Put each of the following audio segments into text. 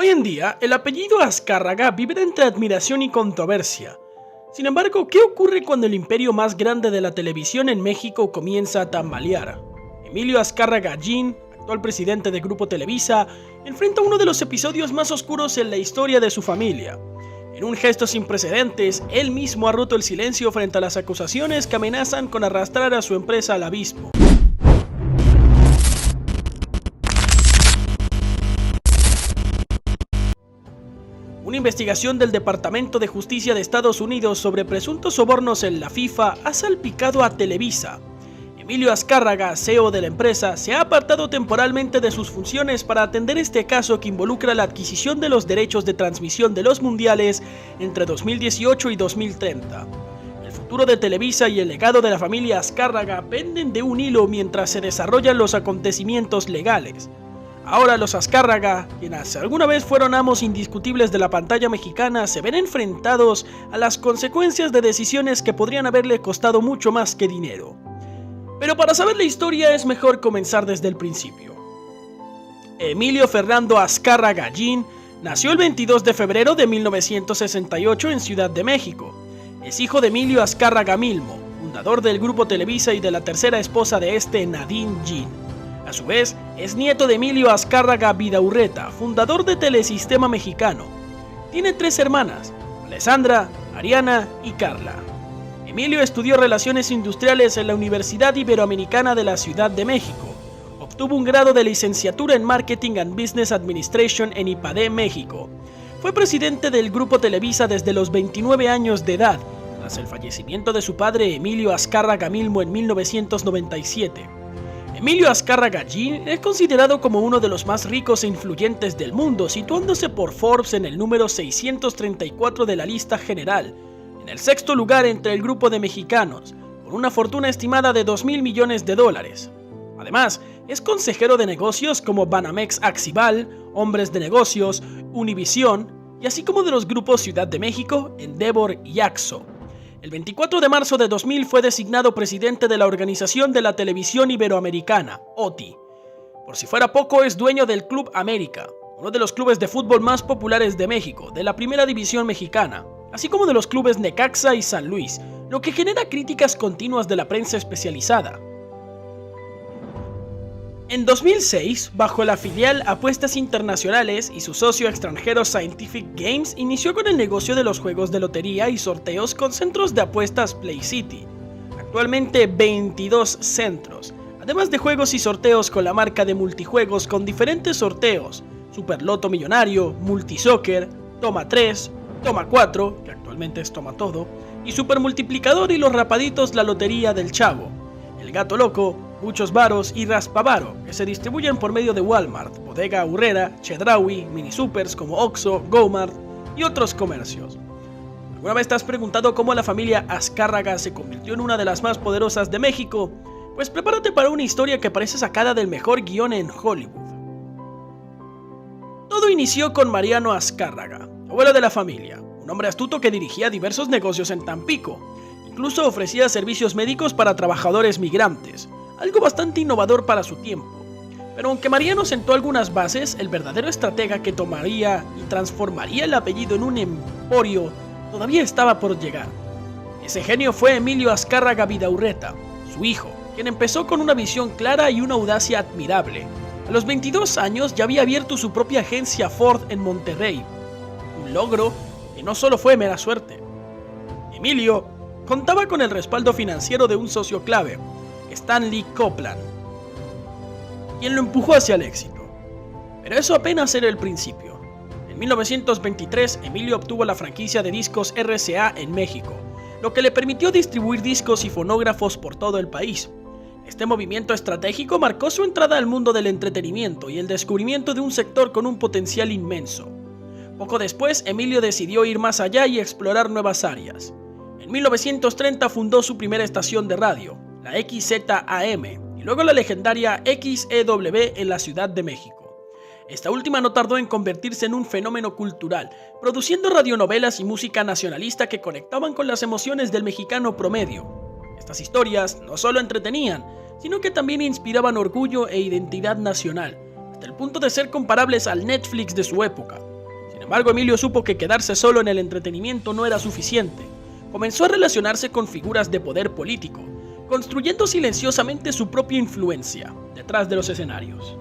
Hoy en día, el apellido Azcárraga vibra entre admiración y controversia. Sin embargo, ¿qué ocurre cuando el imperio más grande de la televisión en México comienza a tambalear? Emilio Azcárraga Gin, actual presidente de Grupo Televisa, enfrenta uno de los episodios más oscuros en la historia de su familia. En un gesto sin precedentes, él mismo ha roto el silencio frente a las acusaciones que amenazan con arrastrar a su empresa al abismo. Una investigación del Departamento de Justicia de Estados Unidos sobre presuntos sobornos en la FIFA ha salpicado a Televisa. Emilio Azcárraga, CEO de la empresa, se ha apartado temporalmente de sus funciones para atender este caso que involucra la adquisición de los derechos de transmisión de los mundiales entre 2018 y 2030. El futuro de Televisa y el legado de la familia Azcárraga penden de un hilo mientras se desarrollan los acontecimientos legales. Ahora los Azcárraga, quienes alguna vez fueron amos indiscutibles de la pantalla mexicana, se ven enfrentados a las consecuencias de decisiones que podrían haberle costado mucho más que dinero. Pero para saber la historia es mejor comenzar desde el principio. Emilio Fernando Azcárraga Gin nació el 22 de febrero de 1968 en Ciudad de México. Es hijo de Emilio Azcárraga Milmo, fundador del Grupo Televisa y de la tercera esposa de este, Nadine Gin. A su vez, es nieto de Emilio Azcárraga Vidaurreta, fundador de Telesistema Mexicano. Tiene 3 hermanas, Alessandra, Ariana y Carla. Emilio estudió Relaciones Industriales en la Universidad Iberoamericana de la Ciudad de México. Obtuvo un grado de licenciatura en Marketing and Business Administration en IPADE, México. Fue presidente del Grupo Televisa desde los 29 años de edad, tras el fallecimiento de su padre Emilio Azcárraga Milmo en 1997. Emilio Azcárraga Gin es considerado como uno de los más ricos e influyentes del mundo, situándose por Forbes en el número 634 de la lista general, en el 6º lugar entre el grupo de mexicanos, con una fortuna estimada de $2,000 millones. Además, es consejero de negocios como Banamex Axival, Hombres de Negocios, Univisión, y así como de los grupos Ciudad de México, Endeavor y Axo. El 24 de marzo de 2000 fue designado presidente de la Organización de la Televisión Iberoamericana, OTI. Por si fuera poco, es dueño del Club América, uno de los clubes de fútbol más populares de México, de la Primera División Mexicana, así como de los clubes Necaxa y San Luis, lo que genera críticas continuas de la prensa especializada. En 2006, bajo la filial Apuestas Internacionales y su socio extranjero Scientific Games, inició con el negocio de los juegos de lotería y sorteos con centros de apuestas Play City. Actualmente 22 centros, además de juegos y sorteos con la marca de multijuegos con diferentes sorteos, Superloto Millonario, Multisoccer, Toma 3, Toma 4, que actualmente es Toma Todo, y Supermultiplicador y los rapaditos La Lotería del Chavo, El Gato Loco, Muchos Varos y Raspavaro, que se distribuyen por medio de Walmart, Bodega Aurrera, Chedraui, Mini Supers como Oxxo, Go-Mart y otros comercios. ¿Alguna vez te has preguntado cómo la familia Azcárraga se convirtió en una de las más poderosas de México? Pues prepárate para una historia que parece sacada del mejor guión en Hollywood. Todo inició con Mariano Azcárraga, abuelo de la familia, un hombre astuto que dirigía diversos negocios en Tampico. Incluso ofrecía servicios médicos para trabajadores migrantes, algo bastante innovador para su tiempo. Pero aunque Mariano sentó algunas bases, el verdadero estratega que tomaría y transformaría el apellido en un emporio todavía estaba por llegar. Ese genio fue Emilio Azcárraga Vidaurreta, su hijo, quien empezó con una visión clara y una audacia admirable. A los 22 años ya había abierto su propia agencia Ford en Monterrey, un logro que no solo fue mera suerte. Emilio contaba con el respaldo financiero de un socio clave, Stanley Copeland, quien lo empujó hacia el éxito. Pero eso apenas era el principio. En 1923, Emilio obtuvo la franquicia de discos RCA en México, lo que le permitió distribuir discos y fonógrafos por todo el país. Este movimiento estratégico marcó su entrada al mundo del entretenimiento y el descubrimiento de un sector con un potencial inmenso. Poco después, Emilio decidió ir más allá y explorar nuevas áreas. En 1930 fundó su primera estación de radio, la XZAM, y luego la legendaria XEW en la Ciudad de México. Esta última no tardó en convertirse en un fenómeno cultural, produciendo radionovelas y música nacionalista que conectaban con las emociones del mexicano promedio. Estas historias no solo entretenían, sino que también inspiraban orgullo e identidad nacional, hasta el punto de ser comparables al Netflix de su época. Sin embargo, Emilio supo que quedarse solo en el entretenimiento no era suficiente. Comenzó a relacionarse con figuras de poder político, construyendo silenciosamente su propia influencia detrás de los escenarios.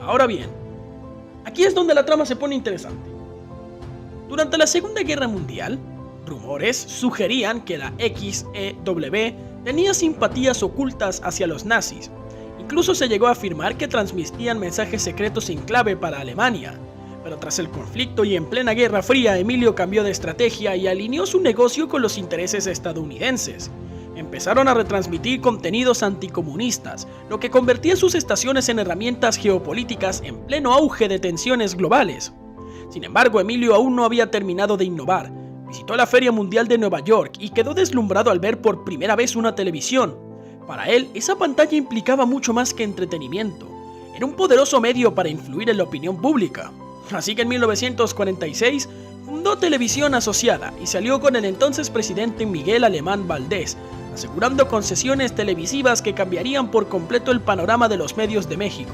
Ahora bien, aquí es donde la trama se pone interesante. Durante la Segunda Guerra Mundial, rumores sugerían que la XEW tenía simpatías ocultas hacia los nazis. Incluso se llegó a afirmar que transmitían mensajes secretos en clave para Alemania. Pero tras el conflicto y en plena Guerra Fría, Emilio cambió de estrategia y alineó su negocio con los intereses estadounidenses. Empezaron a retransmitir contenidos anticomunistas, lo que convertía sus estaciones en herramientas geopolíticas en pleno auge de tensiones globales. Sin embargo, Emilio aún no había terminado de innovar. Visitó la Feria Mundial de Nueva York y quedó deslumbrado al ver por primera vez una televisión. Para él, esa pantalla implicaba mucho más que entretenimiento. Era un poderoso medio para influir en la opinión pública. Así que en 1946 fundó Televisión Asociada y se alió con el entonces presidente Miguel Alemán Valdés, asegurando concesiones televisivas que cambiarían por completo el panorama de los medios de México.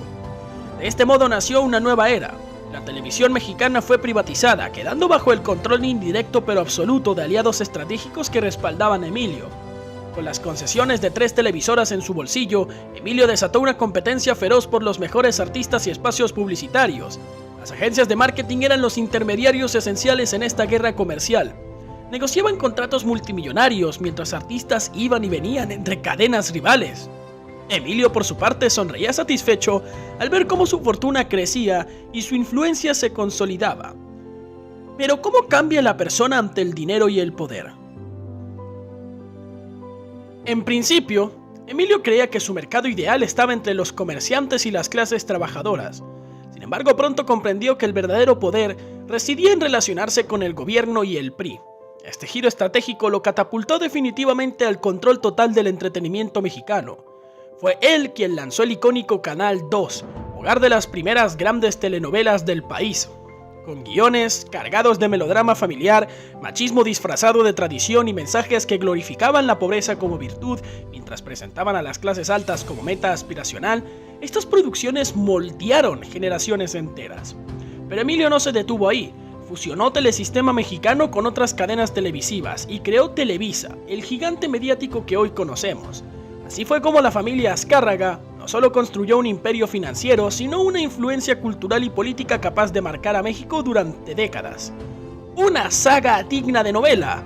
De este modo nació una nueva era. La televisión mexicana fue privatizada, quedando bajo el control indirecto pero absoluto de aliados estratégicos que respaldaban a Emilio. Con las concesiones de 3 televisoras en su bolsillo, Emilio desató una competencia feroz por los mejores artistas y espacios publicitarios. Las agencias de marketing eran los intermediarios esenciales en esta guerra comercial. Negociaban contratos multimillonarios mientras artistas iban y venían entre cadenas rivales. Emilio, por su parte, sonreía satisfecho al ver cómo su fortuna crecía y su influencia se consolidaba. Pero ¿cómo cambia la persona ante el dinero y el poder? En principio, Emilio creía que su mercado ideal estaba entre los comerciantes y las clases trabajadoras. Sin embargo, pronto comprendió que el verdadero poder residía en relacionarse con el gobierno y el PRI. Este giro estratégico lo catapultó definitivamente al control total del entretenimiento mexicano. Fue él quien lanzó el icónico Canal 2, hogar de las primeras grandes telenovelas del país, con guiones cargados de melodrama familiar, machismo disfrazado de tradición y mensajes que glorificaban la pobreza como virtud mientras presentaban a las clases altas como meta aspiracional. Estas producciones moldearon generaciones enteras. Pero Emilio no se detuvo ahí. Fusionó Telesistema Mexicano con otras cadenas televisivas y creó Televisa, el gigante mediático que hoy conocemos. Así fue como la familia Azcárraga no solo construyó un imperio financiero, sino una influencia cultural y política capaz de marcar a México durante décadas. Una saga digna de novela.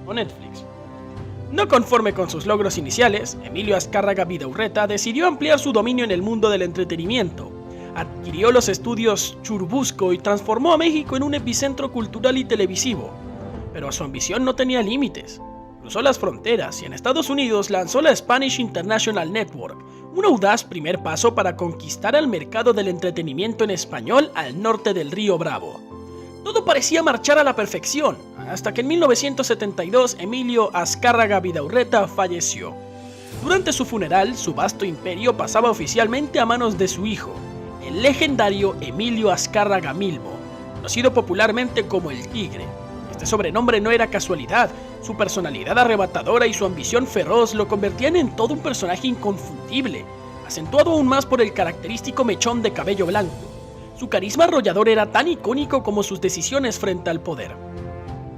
O Netflix. No conforme con sus logros iniciales, Emilio Azcárraga Vidaurreta decidió ampliar su dominio en el mundo del entretenimiento. Adquirió los estudios Churubusco y transformó a México en un epicentro cultural y televisivo. Pero su ambición no tenía límites. Cruzó las fronteras y en Estados Unidos lanzó la Spanish International Network, un audaz primer paso para conquistar el mercado del entretenimiento en español al norte del Río Bravo. Todo parecía marchar a la perfección, hasta que en 1972 Emilio Azcárraga Vidaurreta falleció. Durante su funeral, su vasto imperio pasaba oficialmente a manos de su hijo, el legendario Emilio Azcárraga Milmo, conocido popularmente como el Tigre. Este sobrenombre no era casualidad. Su personalidad arrebatadora y su ambición feroz lo convertían en todo un personaje inconfundible, acentuado aún más por el característico mechón de cabello blanco. Su carisma arrollador era tan icónico como sus decisiones frente al poder.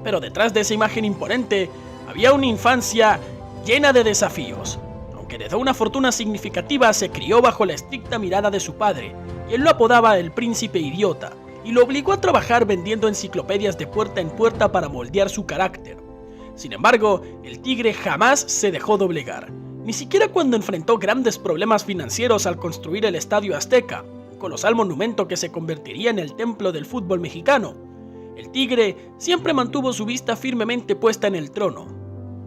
Pero detrás de esa imagen imponente había una infancia llena de desafíos. Aunque heredó una fortuna significativa, se crió bajo la estricta mirada de su padre, y él lo apodaba el príncipe idiota, y lo obligó a trabajar vendiendo enciclopedias de puerta en puerta para moldear su carácter. Sin embargo, el Tigre jamás se dejó doblegar, ni siquiera cuando enfrentó grandes problemas financieros al construir el Estadio Azteca, un colosal monumento que se convertiría en el templo del fútbol mexicano. El Tigre siempre mantuvo su vista firmemente puesta en el trono.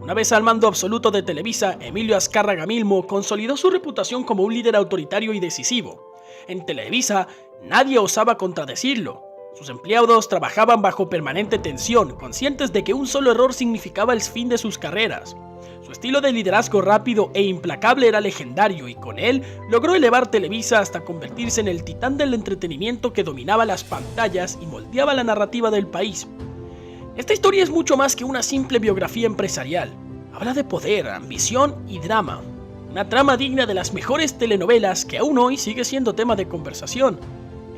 Una vez al mando absoluto de Televisa, Emilio Azcárraga Milmo consolidó su reputación como un líder autoritario y decisivo. En Televisa, nadie osaba contradecirlo. Sus empleados trabajaban bajo permanente tensión, conscientes de que un solo error significaba el fin de sus carreras. Su estilo de liderazgo rápido e implacable era legendario y con él logró elevar Televisa hasta convertirse en el titán del entretenimiento que dominaba las pantallas y moldeaba la narrativa del país. Esta historia es mucho más que una simple biografía empresarial. Habla de poder, ambición y drama. Una trama digna de las mejores telenovelas que aún hoy sigue siendo tema de conversación.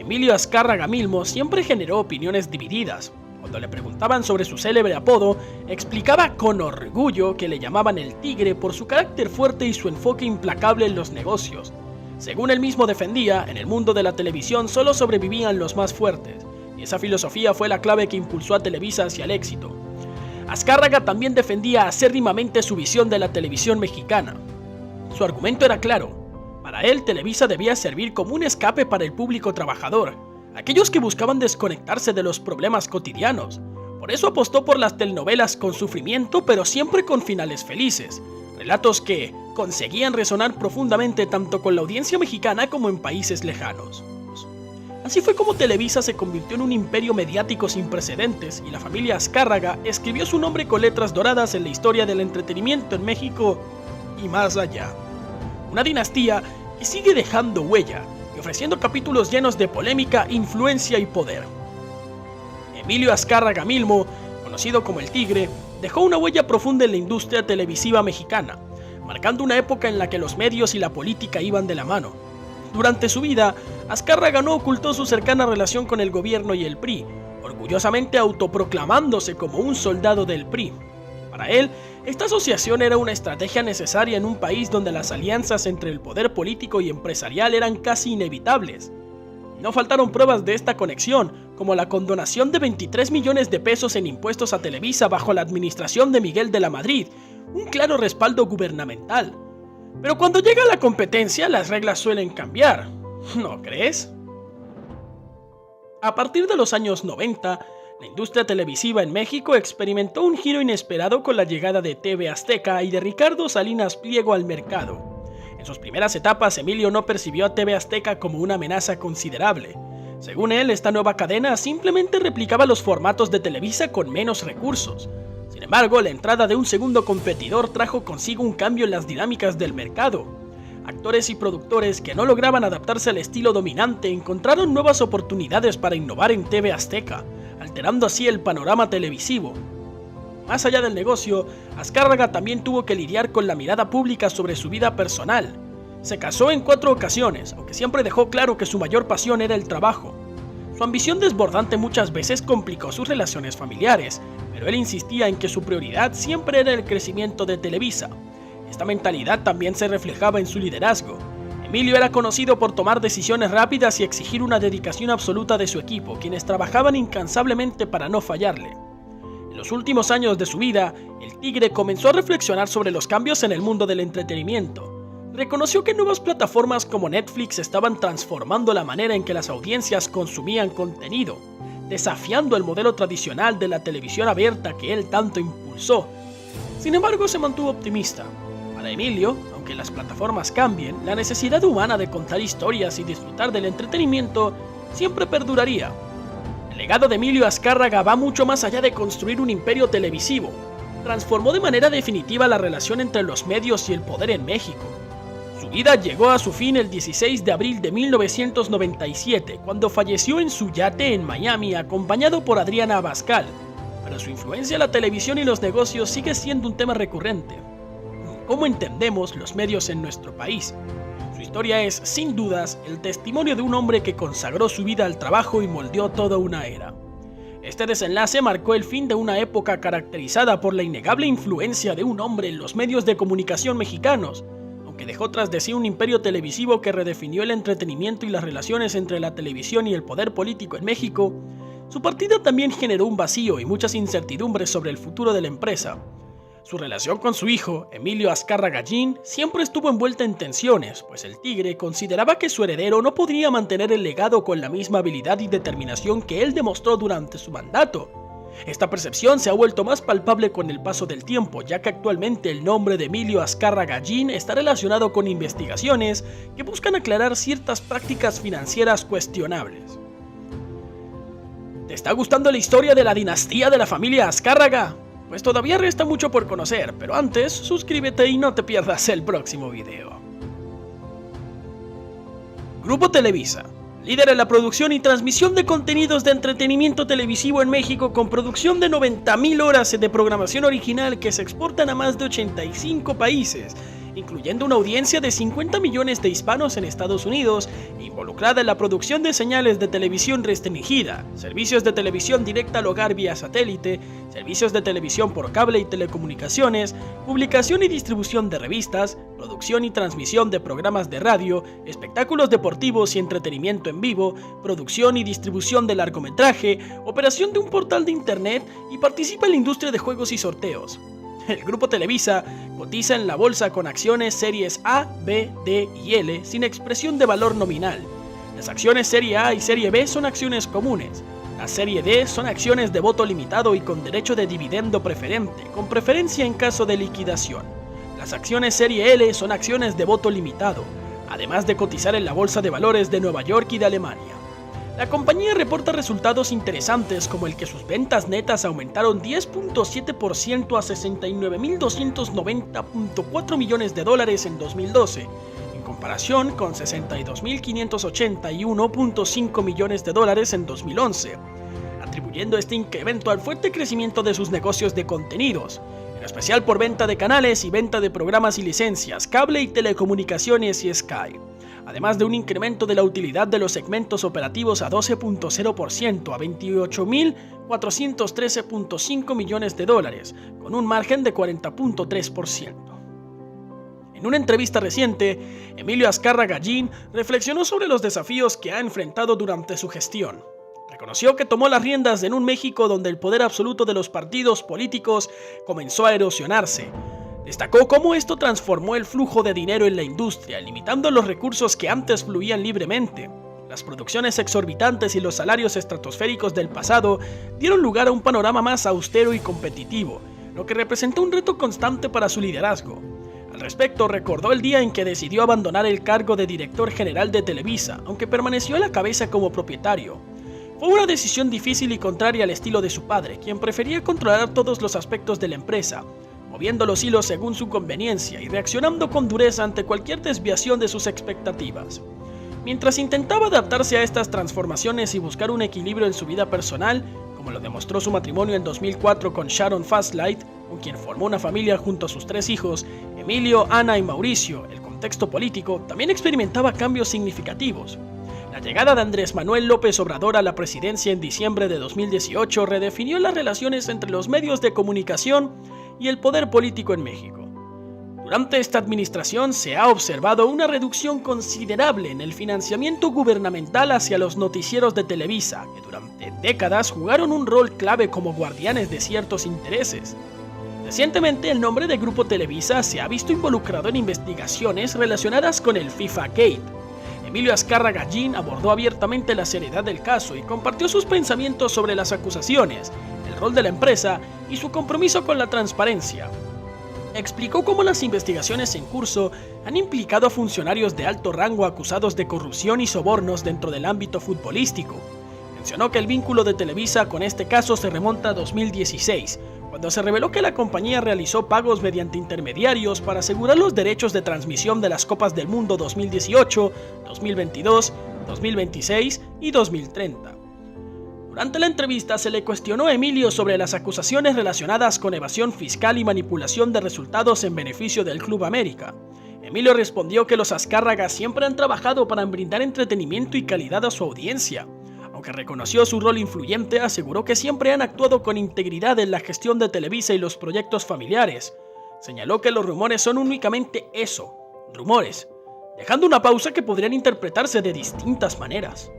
Emilio Azcárraga Milmo siempre generó opiniones divididas. Cuando le preguntaban sobre su célebre apodo, explicaba con orgullo que le llamaban el Tigre por su carácter fuerte y su enfoque implacable en los negocios. Según él mismo defendía, en el mundo de la televisión solo sobrevivían los más fuertes, y esa filosofía fue la clave que impulsó a Televisa hacia el éxito. Azcárraga también defendía acérrimamente su visión de la televisión mexicana. Su argumento era claro. Para él, Televisa debía servir como un escape para el público trabajador, aquellos que buscaban desconectarse de los problemas cotidianos. Por eso apostó por las telenovelas con sufrimiento, pero siempre con finales felices. Relatos que conseguían resonar profundamente tanto con la audiencia mexicana como en países lejanos. Así fue como Televisa se convirtió en un imperio mediático sin precedentes y la familia Azcárraga escribió su nombre con letras doradas en la historia del entretenimiento en México y más allá. Una dinastía que sigue dejando huella y ofreciendo capítulos llenos de polémica, influencia y poder. Emilio Azcárraga Milmo, conocido como el Tigre, dejó una huella profunda en la industria televisiva mexicana, marcando una época en la que los medios y la política iban de la mano. Durante su vida, Azcárraga no ocultó su cercana relación con el gobierno y el PRI, orgullosamente autoproclamándose como un soldado del PRI. Para él, esta asociación era una estrategia necesaria en un país donde las alianzas entre el poder político y empresarial eran casi inevitables. No faltaron pruebas de esta conexión, como la condonación de 23 millones de pesos en impuestos a Televisa bajo la administración de Miguel de la Madrid, un claro respaldo gubernamental. Pero cuando llega la competencia, las reglas suelen cambiar, ¿no crees? A partir de los años 90, la industria televisiva en México experimentó un giro inesperado con la llegada de TV Azteca y de Ricardo Salinas Pliego al mercado. En sus primeras etapas, Emilio no percibió a TV Azteca como una amenaza considerable. Según él, esta nueva cadena simplemente replicaba los formatos de Televisa con menos recursos. Sin embargo, la entrada de un segundo competidor trajo consigo un cambio en las dinámicas del mercado. Actores y productores que no lograban adaptarse al estilo dominante encontraron nuevas oportunidades para innovar en TV Azteca, alterando así el panorama televisivo. Más allá del negocio, Azcárraga también tuvo que lidiar con la mirada pública sobre su vida personal. Se casó en 4 ocasiones, aunque siempre dejó claro que su mayor pasión era el trabajo. Su ambición desbordante muchas veces complicó sus relaciones familiares, pero él insistía en que su prioridad siempre era el crecimiento de Televisa. Esta mentalidad también se reflejaba en su liderazgo. Emilio era conocido por tomar decisiones rápidas y exigir una dedicación absoluta de su equipo, quienes trabajaban incansablemente para no fallarle. En los últimos años de su vida, el Tigre comenzó a reflexionar sobre los cambios en el mundo del entretenimiento. Reconoció que nuevas plataformas como Netflix estaban transformando la manera en que las audiencias consumían contenido, desafiando el modelo tradicional de la televisión abierta que él tanto impulsó. Sin embargo, se mantuvo optimista. Para Emilio, aunque las plataformas cambien, la necesidad humana de contar historias y disfrutar del entretenimiento siempre perduraría. El legado de Emilio Azcárraga va mucho más allá de construir un imperio televisivo. Transformó de manera definitiva la relación entre los medios y el poder en México. Su vida llegó a su fin el 16 de abril de 1997, cuando falleció en su yate en Miami acompañado por Adriana Abascal. Pero su influencia en la televisión y los negocios sigue siendo un tema recurrente. ¿Cómo entendemos los medios en nuestro país? Su historia es, sin dudas, el testimonio de un hombre que consagró su vida al trabajo y moldeó toda una era. Este desenlace marcó el fin de una época caracterizada por la innegable influencia de un hombre en los medios de comunicación mexicanos, aunque dejó tras de sí un imperio televisivo que redefinió el entretenimiento y las relaciones entre la televisión y el poder político en México. Su partida también generó un vacío y muchas incertidumbres sobre el futuro de la empresa. Su relación con su hijo, Emilio Azcárraga Gin, siempre estuvo envuelta en tensiones, pues el Tigre consideraba que su heredero no podría mantener el legado con la misma habilidad y determinación que él demostró durante su mandato. Esta percepción se ha vuelto más palpable con el paso del tiempo, ya que actualmente el nombre de Emilio Azcárraga Gin está relacionado con investigaciones que buscan aclarar ciertas prácticas financieras cuestionables. ¿Te está gustando la historia de la dinastía de la familia Azcárraga? Pues todavía resta mucho por conocer, pero antes suscríbete y no te pierdas el próximo video. Grupo Televisa, líder en la producción y transmisión de contenidos de entretenimiento televisivo en México, con producción de 90,000 horas de programación original que se exportan a más de 85 países incluyendo una audiencia de 50 millones de hispanos en Estados Unidos, involucrada en la producción de señales de televisión restringida, servicios de televisión directa al hogar vía satélite, servicios de televisión por cable y telecomunicaciones, publicación y distribución de revistas, producción y transmisión de programas de radio, espectáculos deportivos y entretenimiento en vivo, producción y distribución de largometraje, operación de un portal de internet y participa en la industria de juegos y sorteos. El Grupo Televisa cotiza en la bolsa con acciones series A, B, D y L sin expresión de valor nominal. Las acciones serie A y serie B son acciones comunes. La serie D son acciones de voto limitado y con derecho de dividendo preferente, con preferencia en caso de liquidación. Las acciones serie L son acciones de voto limitado, además de cotizar en la bolsa de valores de Nueva York y de Alemania. La compañía reporta resultados interesantes como el que sus ventas netas aumentaron 10.7% a $69.290.4 millones en 2012, en comparación con $62.581.5 millones en 2011, atribuyendo este incremento al fuerte crecimiento de sus negocios de contenidos, en especial por venta de canales y venta de programas y licencias, cable y telecomunicaciones y Sky. Además de un incremento de la utilidad de los segmentos operativos a 12.0% a $28.413.5 millones, con un margen de 40.3%. En una entrevista reciente, Emilio Azcárraga Gin reflexionó sobre los desafíos que ha enfrentado durante su gestión. Reconoció que tomó las riendas en un México donde el poder absoluto de los partidos políticos comenzó a erosionarse. Destacó cómo esto transformó el flujo de dinero en la industria, limitando los recursos que antes fluían libremente. Las producciones exorbitantes y los salarios estratosféricos del pasado dieron lugar a un panorama más austero y competitivo, lo que representó un reto constante para su liderazgo. Al respecto, recordó el día en que decidió abandonar el cargo de director general de Televisa, aunque permaneció a la cabeza como propietario. Fue una decisión difícil y contraria al estilo de su padre, quien prefería controlar todos los aspectos de la empresa, moviendo los hilos según su conveniencia y reaccionando con dureza ante cualquier desviación de sus expectativas. Mientras intentaba adaptarse a estas transformaciones y buscar un equilibrio en su vida personal, como lo demostró su matrimonio en 2004 con Sharon Fastlight, con quien formó una familia junto a sus 3 hijos, Emilio, Ana y Mauricio, el contexto político también experimentaba cambios significativos. La llegada de Andrés Manuel López Obrador a la presidencia en diciembre de 2018 redefinió las relaciones entre los medios de comunicación y el poder político en México. Durante esta administración se ha observado una reducción considerable en el financiamiento gubernamental hacia los noticieros de Televisa, que durante décadas jugaron un rol clave como guardianes de ciertos intereses. Recientemente, el nombre de Grupo Televisa se ha visto involucrado en investigaciones relacionadas con el FIFA Gate. Emilio Azcárraga Gin abordó abiertamente la seriedad del caso y compartió sus pensamientos sobre las acusaciones, el rol de la empresa y su compromiso con la transparencia. Explicó cómo las investigaciones en curso han implicado a funcionarios de alto rango acusados de corrupción y sobornos dentro del ámbito futbolístico. Mencionó que el vínculo de Televisa con este caso se remonta a 2016, cuando se reveló que la compañía realizó pagos mediante intermediarios para asegurar los derechos de transmisión de las Copas del Mundo 2018, 2022, 2026 y 2030. Durante la entrevista se le cuestionó a Emilio sobre las acusaciones relacionadas con evasión fiscal y manipulación de resultados en beneficio del Club América. Emilio respondió que los Azcárraga siempre han trabajado para brindar entretenimiento y calidad a su audiencia. Aunque reconoció su rol influyente, aseguró que siempre han actuado con integridad en la gestión de Televisa y los proyectos familiares. Señaló que los rumores son únicamente eso, rumores, dejando una pausa que podrían interpretarse de distintas maneras.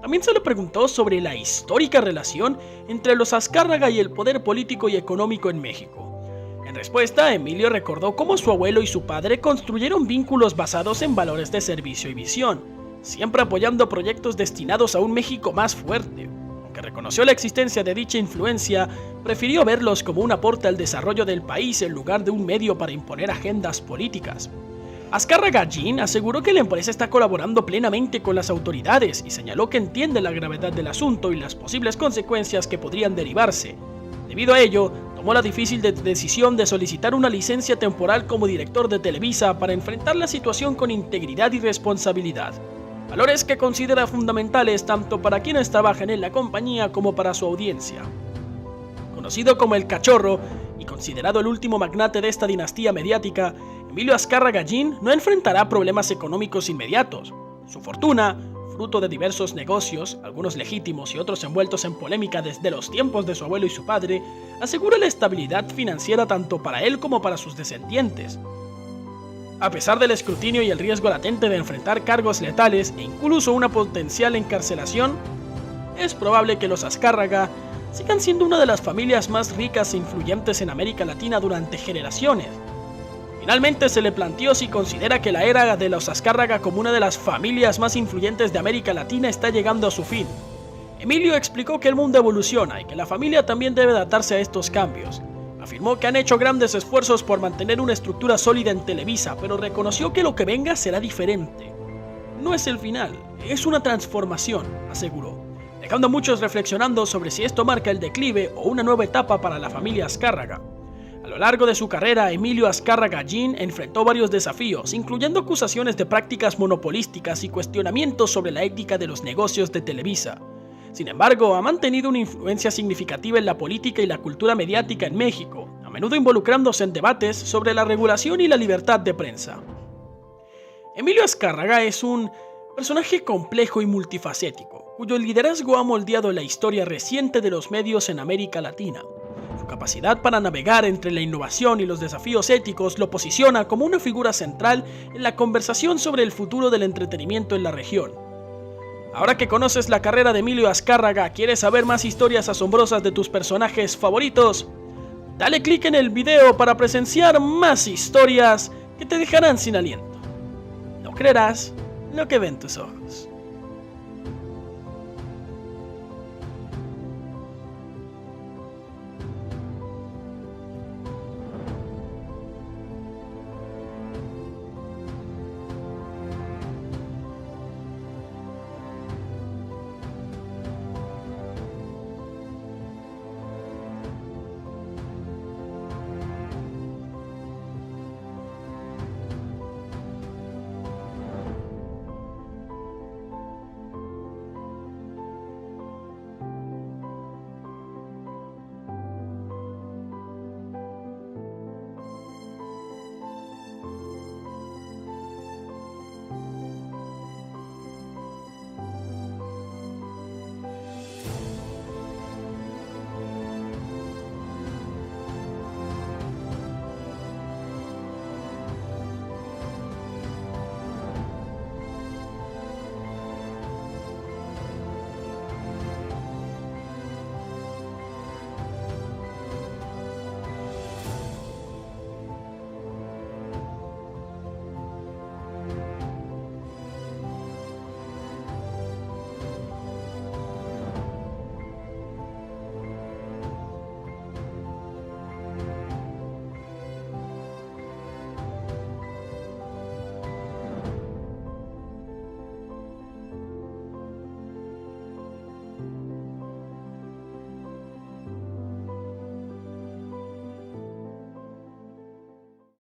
También se le preguntó sobre la histórica relación entre los Azcárraga y el poder político y económico en México. En respuesta, Emilio recordó cómo su abuelo y su padre construyeron vínculos basados en valores de servicio y visión, siempre apoyando proyectos destinados a un México más fuerte. Aunque reconoció la existencia de dicha influencia, prefirió verlos como un aporte al desarrollo del país en lugar de un medio para imponer agendas políticas. Azcárraga Gin aseguró que la empresa está colaborando plenamente con las autoridades y señaló que entiende la gravedad del asunto y las posibles consecuencias que podrían derivarse. Debido a ello, tomó la difícil decisión de solicitar una licencia temporal como director de Televisa para enfrentar la situación con integridad y responsabilidad. Valores que considera fundamentales tanto para quienes trabajan en la compañía como para su audiencia. Conocido como el Cachorro y considerado el último magnate de esta dinastía mediática, Emilio Azcárraga Gin no enfrentará problemas económicos inmediatos. Su fortuna, fruto de diversos negocios, algunos legítimos y otros envueltos en polémica desde los tiempos de su abuelo y su padre, asegura la estabilidad financiera tanto para él como para sus descendientes. A pesar del escrutinio y el riesgo latente de enfrentar cargos letales e incluso una potencial encarcelación, es probable que los Azcárraga sigan siendo una de las familias más ricas e influyentes en América Latina durante generaciones. Finalmente se le planteó si considera que la era de los Azcárraga como una de las familias más influyentes de América Latina está llegando a su fin. Emilio explicó que el mundo evoluciona y que la familia también debe adaptarse a estos cambios. Afirmó que han hecho grandes esfuerzos por mantener una estructura sólida en Televisa, pero reconoció que lo que venga será diferente. No es el final, es una transformación, aseguró, dejando a muchos reflexionando sobre si esto marca el declive o una nueva etapa para la familia Azcárraga. A lo largo de su carrera, Emilio Azcárraga Gin enfrentó varios desafíos, incluyendo acusaciones de prácticas monopolísticas y cuestionamientos sobre la ética de los negocios de Televisa. Sin embargo, ha mantenido una influencia significativa en la política y la cultura mediática en México, a menudo involucrándose en debates sobre la regulación y la libertad de prensa. Emilio Azcárraga es un personaje complejo y multifacético, cuyo liderazgo ha moldeado la historia reciente de los medios en América Latina. Su capacidad para navegar entre la innovación y los desafíos éticos lo posiciona como una figura central en la conversación sobre el futuro del entretenimiento en la región. Ahora que conoces la carrera de Emilio Azcárraga, ¿quieres saber más historias asombrosas de tus personajes favoritos? Dale click en el video para presenciar más historias que te dejarán sin aliento. No creerás lo que ven tus ojos.